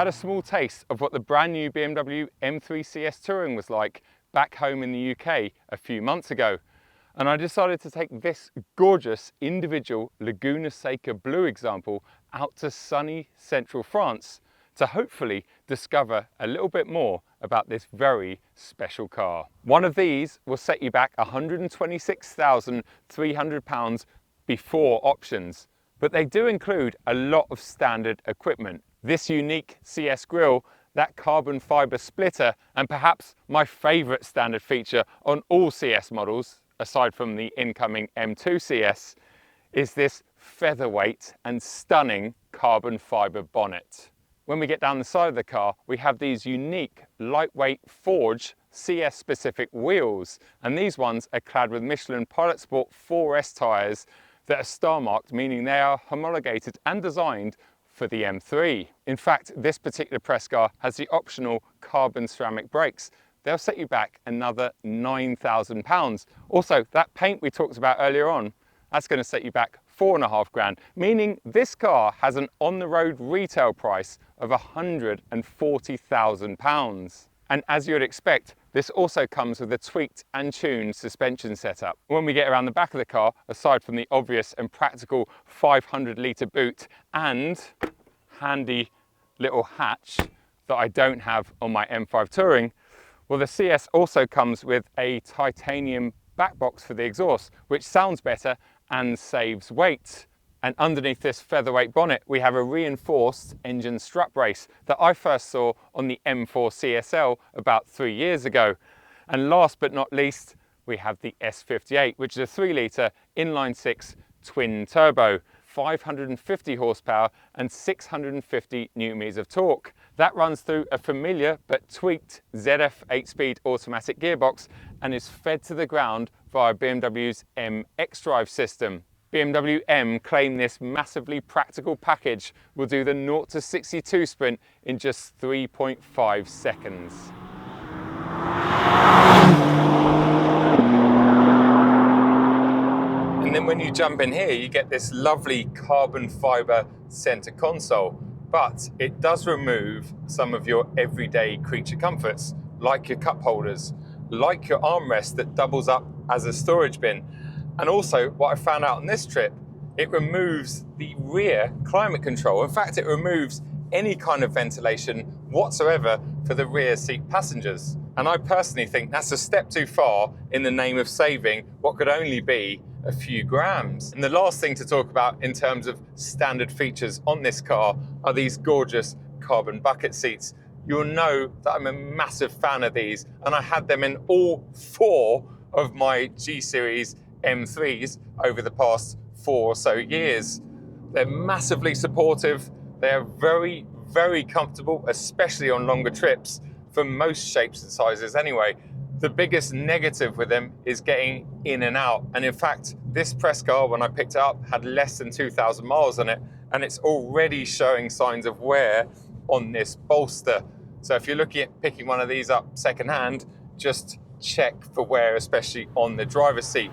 had a small taste of what the brand new BMW M3 CS Touring was like back home in the UK a few months ago. And I decided to take this gorgeous individual Laguna Seca Blue example out to sunny central France to hopefully discover a little bit more about this very special car. One of these will set you back £126,300 before options, but they do include a lot of standard equipment. This unique CS grille, that carbon fibre splitter, and perhaps my favourite standard feature on all CS models, aside from the incoming M2 CS, is this featherweight and stunning carbon fibre bonnet. When we get down the side of the car, we have these unique lightweight forged CS specific wheels, and these ones are clad with Michelin Pilot Sport 4S tyres that are star marked, meaning they are homologated and designed for the M3. In fact, this particular press car has the optional carbon ceramic brakes. They'll set you back another £9,000. Also, that paint we talked about earlier on, that's going to set you back £4.5 grand, meaning this car has an on-the-road retail price of £140,000. And as you would expect, this also comes with a tweaked and tuned suspension setup. When we get around the back of the car, aside from the obvious and practical 500-litre boot and handy little hatch that I don't have on my M5 Touring, well, the CS also comes with a titanium back box for the exhaust, which sounds better and saves weight. And underneath this featherweight bonnet, we have a reinforced engine strut brace that I first saw on the M4 CSL about 3 years ago. And last but not least, we have the S58, which is a 3-litre inline-6 twin turbo, 550 horsepower and 650 newton-meters of torque. That runs through a familiar but tweaked ZF 8-speed automatic gearbox and is fed to the ground via BMW's M xDrive system. BMW M claim this massively practical package will do the 0 to 62 sprint in just 3.5 seconds. And then when you jump in here, you get this lovely carbon fibre centre console, but it does remove some of your everyday creature comforts, like your cup holders, like your armrest that doubles up as a storage bin. And also, what I found out on this trip, it removes the rear climate control. In fact, it removes any kind of ventilation whatsoever for the rear seat passengers. And I personally think that's a step too far in the name of saving what could only be a few grams. And the last thing to talk about in terms of standard features on this car are these gorgeous carbon bucket seats. You'll know that I'm a massive fan of these, and I had them in all 4 of my G-Series M3s over the past 4 or so years. They're massively supportive. They are very, very comfortable, especially on longer trips for most shapes and sizes anyway. The biggest negative with them is getting in and out. And in fact, this press car, when I picked it up, had less than 2,000 miles on it, and it's already showing signs of wear on this bolster. So if you're looking at picking one of these up secondhand, just check for wear, especially on the driver's seat.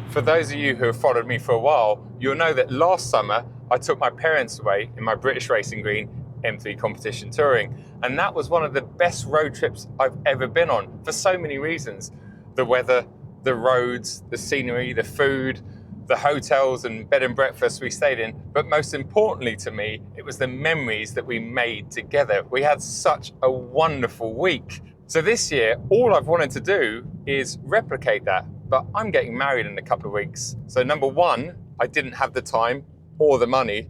For those of you who have followed me for a while, you'll know that last summer I took my parents away in my British Racing Green M3 Competition Touring, and that was one of the best road trips I've ever been on for so many reasons. The weather, the roads, the scenery, the food, the hotels and bed and breakfasts we stayed in, but most importantly to me, it was the memories that we made together. We had such a wonderful week. So this year, all I've wanted to do is replicate that, but I'm getting married in a couple of weeks. So number one, I didn't have the time or the money.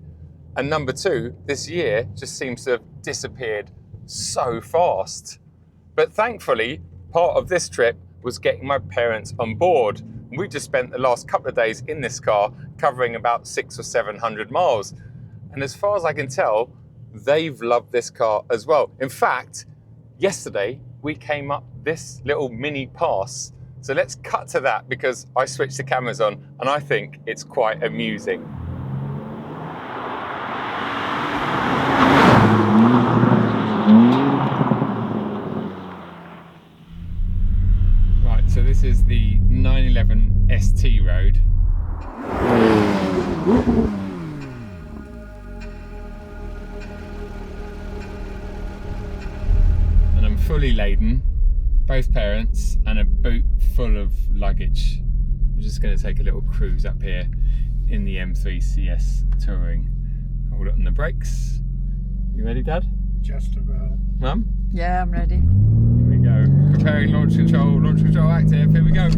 And number two, this year just seems to have disappeared so fast. But thankfully, part of this trip was getting my parents on board. We just spent the last couple of days in this car covering about 600 or 700 miles. And as far as I can tell, they've loved this car as well. In fact, yesterday we came up this little mini pass. So let's cut to that because I switched the cameras on and I think it's quite amusing. Right, so this is the 911 ST fully laden, both parents, and a boot full of luggage. I'm just going to take a little cruise up here in the M3 CS Touring. Hold on the brakes. You ready, Dad? Just about. Mum? Yeah, I'm ready. Here we go. Preparing launch control active. Here we go.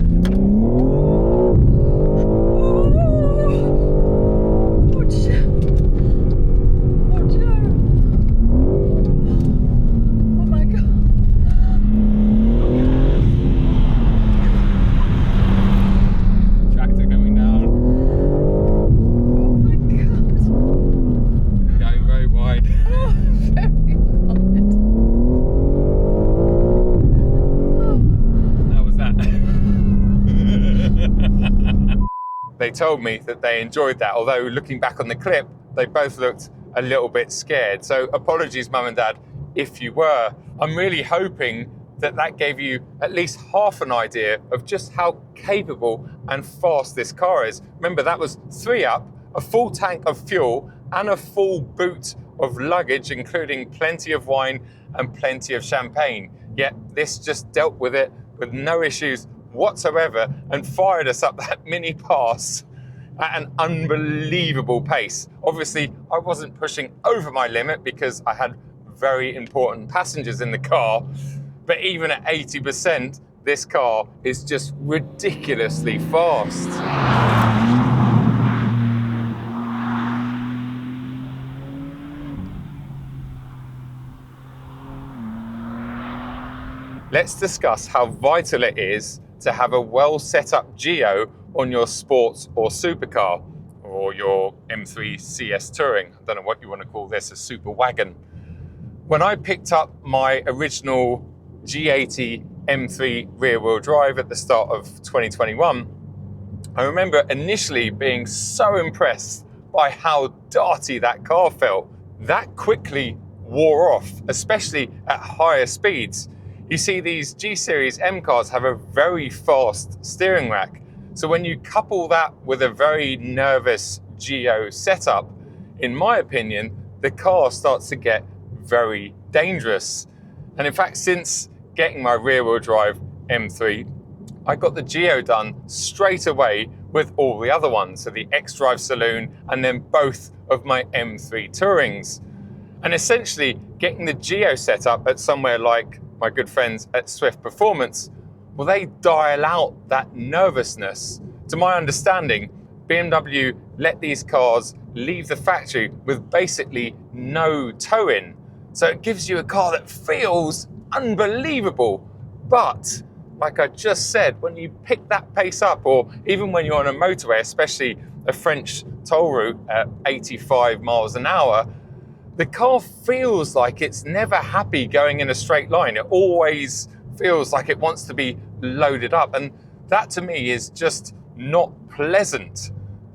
They told me that they enjoyed that, although looking back on the clip, they both looked a little bit scared. So apologies, Mum and Dad, if you were. I'm really hoping that that gave you at least half an idea of just how capable and fast this car is. Remember, that was 3 up, a full tank of fuel, and a full boot of luggage, including plenty of wine and plenty of champagne. Yet this just dealt with it with no issues whatsoever and fired us up that mini pass at an unbelievable pace. Obviously, I wasn't pushing over my limit because I had very important passengers in the car, but even at 80%, this car is just ridiculously fast. Let's discuss how vital it is to have a well set up Geo on your sports or supercar, or your M3 CS Touring. I don't know what you want to call this, a super wagon. When I picked up my original G80 M3 rear wheel drive at the start of 2021, I remember initially being so impressed by how darty that car felt. That quickly wore off, especially at higher speeds. You see, these G-Series M cars have a very fast steering rack. So when you couple that with a very nervous Geo setup, in my opinion, the car starts to get very dangerous. And in fact, since getting my rear-wheel drive M3, I got the Geo done straight away with all the other ones. So the X-Drive Saloon and then both of my M3 Tourings. And essentially getting the Geo set up at somewhere like my good friends at Swift Performance, well, they dial out that nervousness. To my understanding, BMW let these cars leave the factory with basically no tow-in. So it gives you a car that feels unbelievable. But like I just said, when you pick that pace up, or even when you're on a motorway, especially a French toll route at 85 miles an hour, the car feels like it's never happy going in a straight line. It always feels like it wants to be loaded up. And that to me is just not pleasant.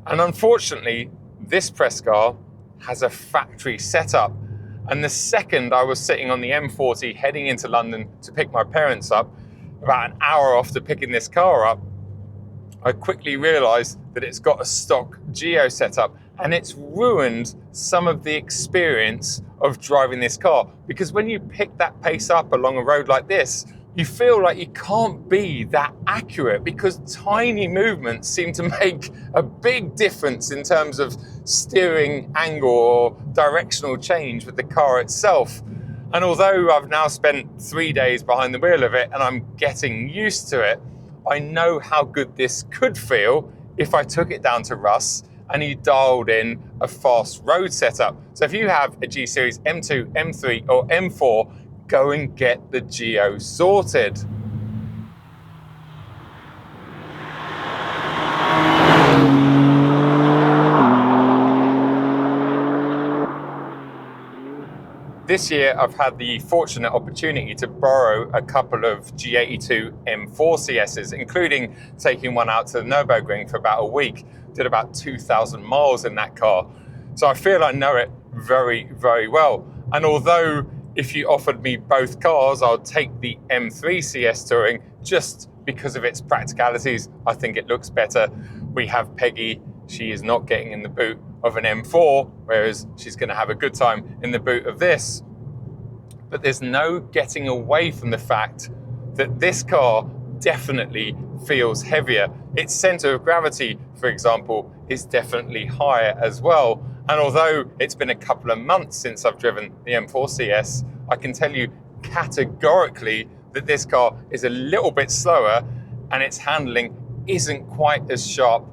And unfortunately, this press car has a factory setup. And the second I was sitting on the M40 heading into London to pick my parents up, about an hour after picking this car up, I quickly realized that it's got a stock Geo setup, and it's ruined some of the experience of driving this car. Because when you pick that pace up along a road like this, you feel like you can't be that accurate because tiny movements seem to make a big difference in terms of steering angle or directional change with the car itself. And although I've now spent 3 days behind the wheel of it and I'm getting used to it, I know how good this could feel if I took it down to Russ and he dialed in a fast road setup. So if you have a G-Series M2, M3 or M4, go and get the Geo sorted. This year, I've had the fortunate opportunity to borrow a couple of G82 M4 CSs, including taking one out to the Nürburgring for about a week. Did about 2,000 miles in that car. So I feel I know it very, very well. And although if you offered me both cars, I'll take the M3 CS Touring just because of its practicalities. I think it looks better. We have Peggy. She is not getting in the boot of an M4, whereas she's going to have a good time in the boot of this. but there's no getting away from the fact that this car definitely feels heavier. Its center of gravity, for example, is definitely higher as well. And although it's been a couple of months since I've driven the M3 CS, I can tell you categorically that this car is a little bit slower and its handling isn't quite as sharp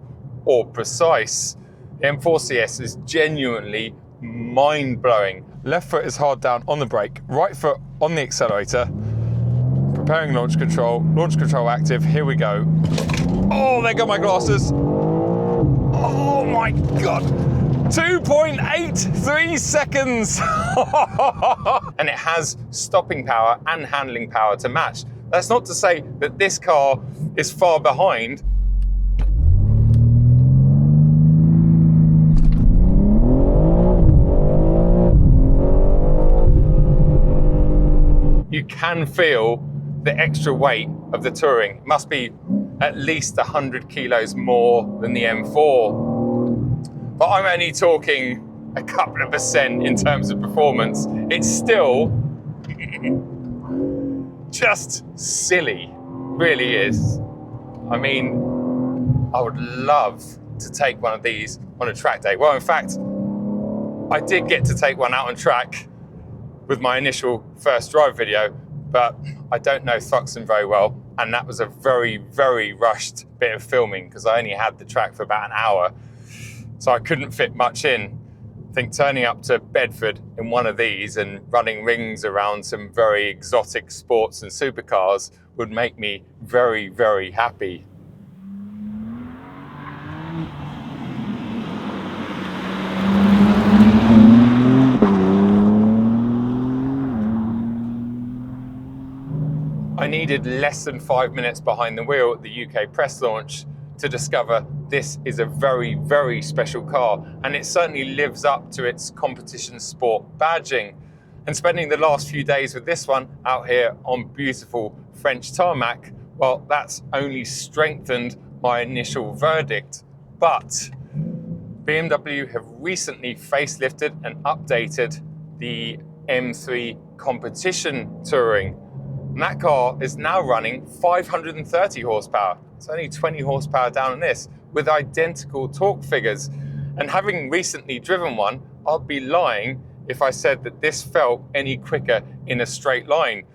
or precise. The M3 CS is genuinely mind-blowing. Left foot is hard down on the brake, right foot on the accelerator. Preparing launch control active, here we go. Oh, there go my glasses. Oh my God. 2.83 seconds. And it has stopping power and handling power to match. That's not to say that this car is far behind. You can feel the extra weight of the Touring. It must be at least 100 kilos more than the M4. But I'm only talking a couple of percent in terms of performance. It's still just silly, really is. I mean, I would love to take one of these on a track day. Well, in fact, I did get to take one out on track with my initial first drive video, but I don't know Thruxton very well, and that was a very, very rushed bit of filming because I only had the track for about an hour, so I couldn't fit much in. I think turning up to Bedford in one of these and running rings around some very exotic sports and supercars would make me very, very happy. I needed less than 5 minutes behind the wheel at the UK press launch to discover this is a very, very special car, and it certainly lives up to its competition sport badging. And spending the last few days with this one out here on beautiful French tarmac, well, that's only strengthened my initial verdict. But BMW have recently facelifted and updated the M3 Competition Touring. And that car is now running 530 horsepower. It's only 20 horsepower down on this, with identical torque figures. And having recently driven one, I'd be lying if I said that this felt any quicker in a straight line.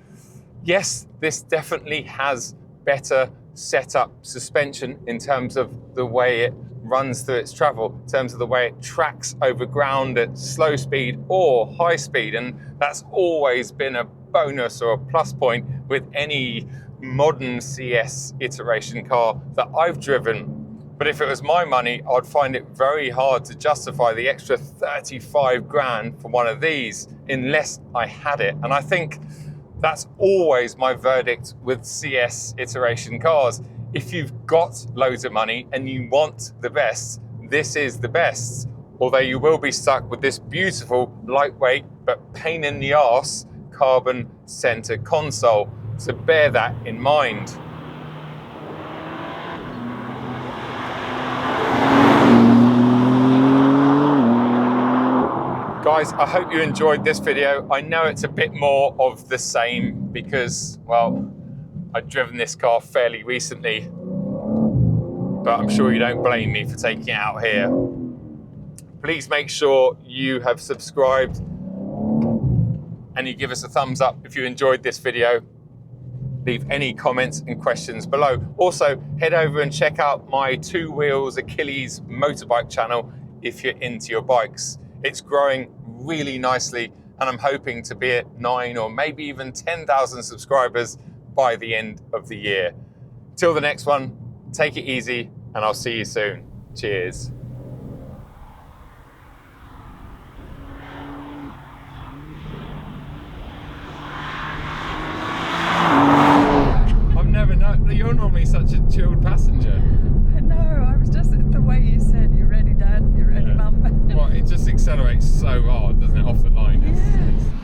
Yes, this definitely has better setup suspension in terms of the way it runs through its travel, in terms of the way it tracks over ground at slow speed or high speed. And that's always been a bonus or a plus point with any modern CS iteration car that I've driven. But if it was my money, I'd find it very hard to justify the extra 35 grand for one of these unless I had it. And I think that's always my verdict with CS iteration cars. If you've got loads of money and you want the best, this is the best. Although you will be stuck with this beautiful, lightweight, but pain in the arse carbon center console. So bear that in mind. Guys, I hope you enjoyed this video. I know it's a bit more of the same because, well, I've driven this car fairly recently, but I'm sure you don't blame me for taking it out here. Please make sure you have subscribed and you give us a thumbs up if you enjoyed this video. Leave any comments and questions below. Also, head over and check out my Two Wheels Achilles motorbike channel if you're into your bikes. It's growing really nicely, and I'm hoping to be at 9 or maybe even 10,000 subscribers by the end of the year. Till the next one, take it easy, and I'll see you soon. Cheers. You're normally such a chilled passenger. I know, I was just the way you said, you ready, Dad? You ready, Mum? Well, it just accelerates so hard, doesn't it, off the line? Yeah.